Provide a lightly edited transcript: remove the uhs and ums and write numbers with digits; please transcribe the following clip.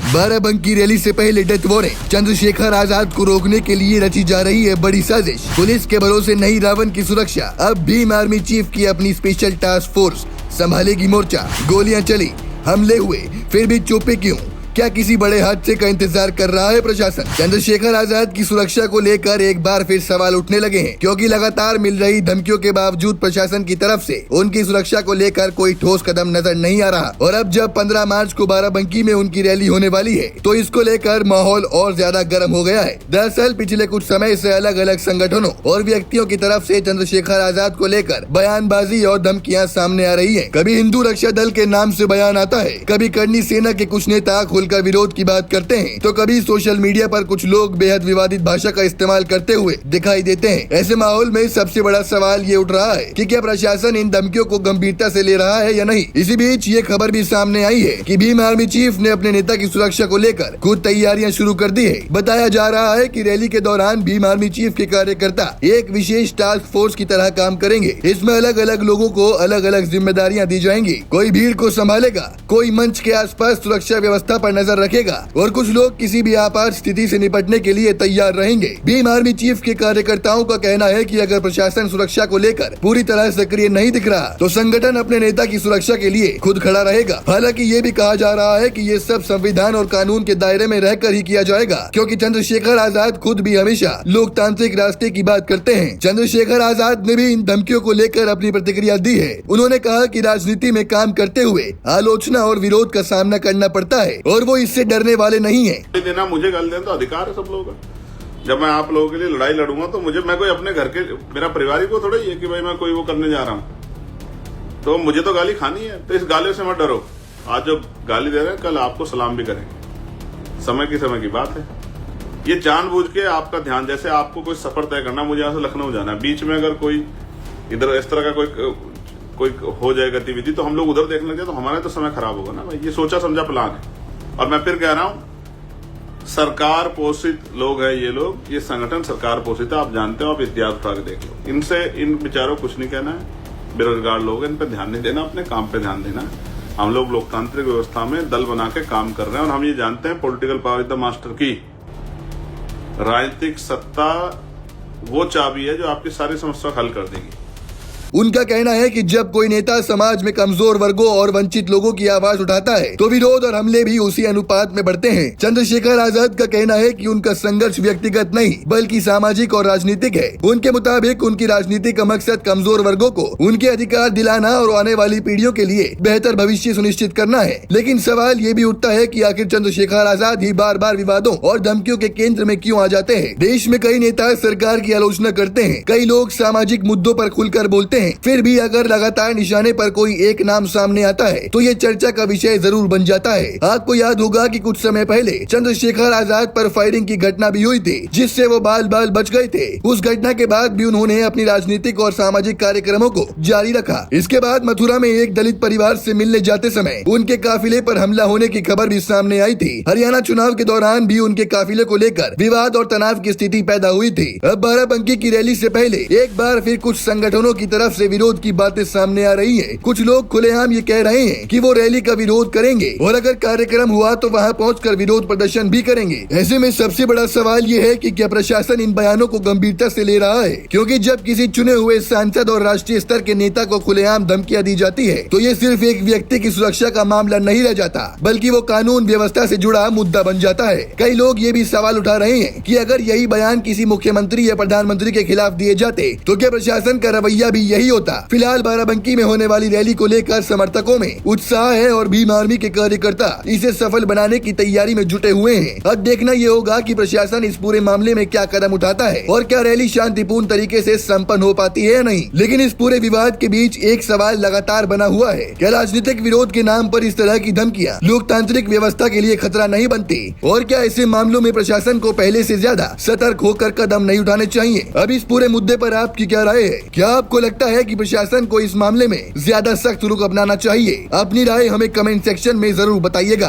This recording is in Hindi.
बाराबंकी रैली से पहले डेथ वारंट, चंद्रशेखर आजाद को रोकने के लिए रची जा रही है बड़ी साजिश। पुलिस के भरोसे नहीं रावण की सुरक्षा, अब भीम आर्मी चीफ की अपनी स्पेशल टास्क फोर्स संभालेगी मोर्चा। गोलियां चली, हमले हुए, फिर भी चुप्पी क्यों? क्या किसी बड़े हादसे का इंतजार कर रहा है प्रशासन? चंद्रशेखर आजाद की सुरक्षा को लेकर एक बार फिर सवाल उठने लगे हैं, क्योंकि लगातार मिल रही धमकियों के बावजूद प्रशासन की तरफ से उनकी सुरक्षा को लेकर कोई ठोस कदम नजर नहीं आ रहा। और अब जब 15 मार्च को बाराबंकी में उनकी रैली होने वाली है, तो इसको लेकर माहौल और ज्यादा गर्म हो गया है। दरअसल पिछले कुछ समय से अलग अलग संगठनों और व्यक्तियों की तरफ से चंद्रशेखर आजाद को लेकर बयानबाजी और धमकियां सामने आ रही है। कभी हिंदू रक्षा दल के नाम से बयान आता है, कभी करनी सेना के कुछ नेता खुलकर विरोध की बात करते हैं, तो कभी सोशल मीडिया पर कुछ लोग बेहद विवादित भाषा का इस्तेमाल करते हुए दिखाई देते हैं। ऐसे माहौल में सबसे बड़ा सवाल ये उठ रहा है कि क्या प्रशासन इन धमकियों को गंभीरता से ले रहा है या नहीं। इसी बीच ये खबर भी सामने आई है कि भीम आर्मी चीफ ने अपने नेता की सुरक्षा को लेकर खुद तैयारियां शुरू कर दी है। बताया जा रहा है कि रैली के दौरान भीम आर्मी चीफ के कार्यकर्ता एक विशेष टास्क फोर्स की तरह काम करेंगे। इसमें अलग अलग लोगों को अलग अलग जिम्मेदारियां दी जाएंगी। कोई भीड़ को संभालेगा, कोई मंच के आसपास सुरक्षा व्यवस्था पर नजर रखेगा और कुछ लोग किसी भी आपात स्थिति से निपटने के लिए तैयार रहेंगे। भीम आर्मी चीफ के कार्यकर्ताओं का कहना है कि अगर प्रशासन सुरक्षा को लेकर पूरी तरह सक्रिय नहीं दिख रहा, तो संगठन अपने नेता की सुरक्षा के लिए खुद खड़ा रहेगा। हालांकि ये भी कहा जा रहा है कि ये सब संविधान और कानून के दायरे में रहकर ही किया जाएगा, क्योंकि चंद्रशेखर आजाद खुद भी हमेशा लोकतांत्रिक रास्ते की बात करते हैं। चंद्रशेखर आजाद ने भी इन धमकियों को लेकर अपनी प्रतिक्रिया दी है। उन्होंने कहा कि राजनीति में काम करते हुए आलोचना और विरोध का सामना करना पड़ता है और वो इससे डरने वाले नहीं है। देना मुझे गाली देना तो अधिकार है सब लोगों का। जब मैं आप लोगों के लिए लड़ाई लड़ूंगा तो मैं कोई अपने घर के, मेरा परिवार ही को थोड़ा ही है कि भाई मैं कोई वो करने जा रहा हूं, तो मुझे तो गाली खानी है। तो इस गालियों से मत डरो। आज जो गाली दे रहे हैं, कल आपको सलाम भी करेंगे। समय की बात है। ये जानबूझ के आपका ध्यान, जैसे आपको कोई सफर तय करना, मुझे यहाँ से लखनऊ जाना है, बीच में अगर कोई इधर इस तरह का कोई हो जाए गतिविधि, तो हम लोग उधर देखने लगे तो हमारा तो समय खराब होगा ना भाई। ये सोचा समझा प्लान है। और मैं फिर कह रहा हूं, सरकार पोषित लोग हैं ये लोग, ये संगठन सरकार पोषित है। आप जानते हो, आप इतिहास उठा के देख लो। इनसे इन विचारों कुछ नहीं कहना है। बेरोजगार लोग हैं, इन पे ध्यान नहीं देना, अपने काम पे ध्यान देना। हम लोग लोकतांत्रिक व्यवस्था में दल बना के काम कर रहे हैं और हम ये जानते हैं political power is the master की। राजनीतिक सत्ता वो चाबी है जो आपकी सारी समस्या हल कर देगी। उनका कहना है कि जब कोई नेता समाज में कमजोर वर्गों और वंचित लोगों की आवाज उठाता है, तो विरोध और हमले भी उसी अनुपात में बढ़ते हैं। चंद्रशेखर आजाद का कहना है कि उनका संघर्ष व्यक्तिगत नहीं बल्कि सामाजिक और राजनीतिक है। उनके मुताबिक उनकी राजनीति का मकसद कमजोर वर्गों को उनके अधिकार दिलाना और आने वाली पीढ़ियों के लिए बेहतर भविष्य सुनिश्चित करना है। लेकिन सवाल ये भी उठता है कि आखिर चंद्रशेखर आजाद ही बार बार विवादों और धमकियों के केंद्र में क्यों आ जाते हैं। देश में कई नेता सरकार की आलोचना करते हैं, कई लोग सामाजिक मुद्दों पर खुलकर बोलते हैं, फिर भी अगर लगातार निशाने पर कोई एक नाम सामने आता है, तो ये चर्चा का विषय जरूर बन जाता है। आपको याद होगा कि कुछ समय पहले चंद्रशेखर आजाद पर फायरिंग की घटना भी हुई थी, जिससे वो बाल बाल बच गए थे। उस घटना के बाद भी उन्होंने अपनी राजनीतिक और सामाजिक कार्यक्रमों को जारी रखा। इसके बाद मथुरा में एक दलित परिवार से मिलने जाते समय उनके काफिले पर हमला होने की खबर भी सामने आई थी। हरियाणा चुनाव के दौरान भी उनके काफिले को लेकर विवाद और तनाव की स्थिति पैदा हुई थी। अब बाराबंकी की रैली से पहले एक बार फिर कुछ संगठनों की तरफ से विरोध की बातें सामने आ रही हैं। कुछ लोग खुलेआम ये कह रहे हैं कि वो रैली का विरोध करेंगे और अगर कार्यक्रम हुआ तो वहां पहुंचकर विरोध प्रदर्शन भी करेंगे। ऐसे में सबसे बड़ा सवाल ये है कि क्या प्रशासन इन बयानों को गंभीरता से ले रहा है, क्योंकि जब किसी चुने हुए सांसद और राष्ट्रीय स्तर के नेता को खुलेआम धमकियां दी जाती है, तो ये सिर्फ एक व्यक्ति की सुरक्षा का मामला नहीं रह जाता, बल्कि वो कानून व्यवस्था से जुड़ा मुद्दा बन जाता है। कई लोग ये भी सवाल उठा रहे हैं कि अगर यही बयान किसी मुख्यमंत्री या प्रधानमंत्री के खिलाफ दिए जाते, तो क्या प्रशासन का रवैया भी यही होता। फिलहाल बाराबंकी में होने वाली रैली को लेकर समर्थकों में उत्साह है और भीम आर्मी के कार्यकर्ता इसे सफल बनाने की तैयारी में जुटे हुए हैं। अब देखना ये होगा कि प्रशासन इस पूरे मामले में क्या कदम उठाता है और क्या रैली शांतिपूर्ण तरीके से संपन्न हो पाती है या नहीं। लेकिन इस पूरे विवाद के बीच एक सवाल लगातार बना हुआ है, क्या राजनीतिक विरोध के नाम पर इस तरह की धमकियां लोकतांत्रिक व्यवस्था के लिए खतरा नहीं बनती, और क्या ऐसे मामलों में प्रशासन को पहले से ज्यादा सतर्क होकर कदम नहीं उठाने चाहिए। अब इस पूरे मुद्दे पर आपकी क्या राय है? क्या आपको लगता है कि प्रशासन को इस मामले में ज्यादा सख्त रुख अपनाना चाहिए? अपनी राय हमें कमेंट सेक्शन में जरूर बताइएगा।